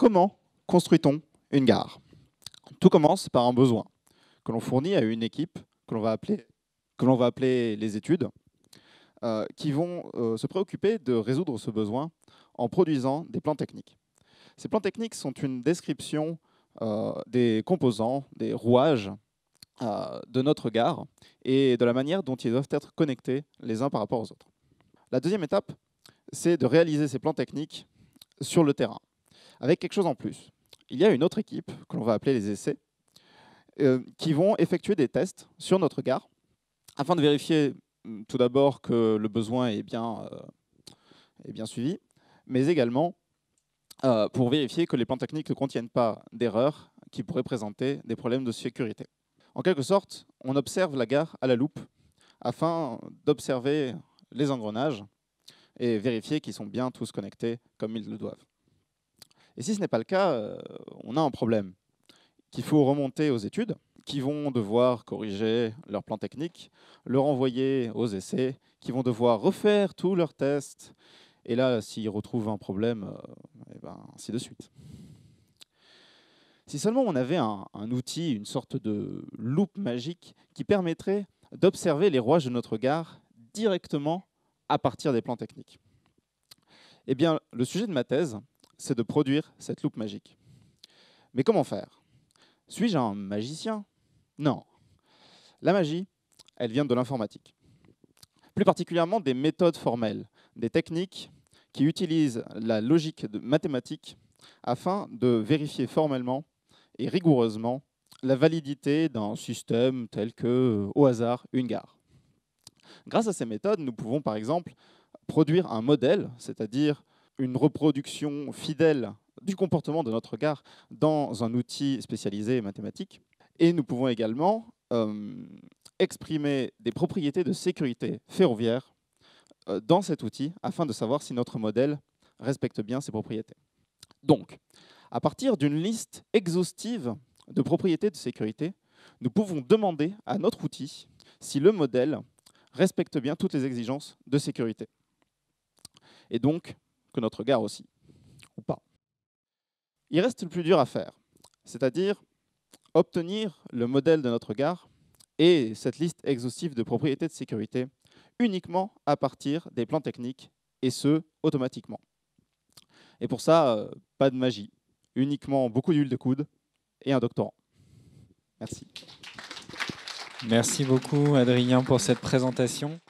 Comment construit-on une gare? Tout commence par un besoin que l'on fournit à une équipe que l'on va appeler les études, qui vont se préoccuper de résoudre ce besoin en produisant des plans techniques. Ces plans techniques sont une description des composants, des rouages de notre gare et de la manière dont ils doivent être connectés les uns par rapport aux autres. La deuxième étape, c'est de réaliser ces plans techniques sur le terrain, avec quelque chose en plus. Il y a une autre équipe, que l'on va appeler les essais, qui vont effectuer des tests sur notre gare, afin de vérifier tout d'abord que le besoin est bien suivi, mais également pour vérifier que les plans techniques ne contiennent pas d'erreurs qui pourraient présenter des problèmes de sécurité. En quelque sorte, on observe la gare à la loupe afin d'observer les engrenages et vérifier qu'ils sont bien tous connectés comme ils le doivent. Et si ce n'est pas le cas, on a un problème qu'il faut remonter aux études, qui vont devoir corriger leur plan technique, le renvoyer aux essais, qui vont devoir refaire tous leurs tests, et là, s'ils retrouvent un problème, ainsi de suite. Si seulement on avait un outil, une sorte de loupe magique qui permettrait d'observer les rouages de notre gare directement à partir des plans techniques. Eh bien, le sujet de ma thèse, c'est de produire cette loupe magique. Mais comment faire? Suis-je un magicien? Non. La magie, elle vient de l'informatique. Plus particulièrement des méthodes formelles, des techniques qui utilisent la logique mathématique afin de vérifier formellement et rigoureusement la validité d'un système tel que, au hasard, une gare. Grâce à ces méthodes, nous pouvons par exemple produire un modèle, c'est-à-dire une reproduction fidèle du comportement de notre gare dans un outil spécialisé mathématique. Et nous pouvons également exprimer des propriétés de sécurité ferroviaire dans cet outil afin de savoir si notre modèle respecte bien ces propriétés. Donc, à partir d'une liste exhaustive de propriétés de sécurité, nous pouvons demander à notre outil si le modèle respecte bien toutes les exigences de sécurité. Et donc, que notre gare aussi, ou pas. Il reste le plus dur à faire, c'est-à-dire obtenir le modèle de notre gare et cette liste exhaustive de propriétés de sécurité uniquement à partir des plans techniques, et ce, automatiquement. Et pour ça, pas de magie, uniquement beaucoup d'huile de coude et un doctorant. Merci. Merci beaucoup, Adrien, pour cette présentation.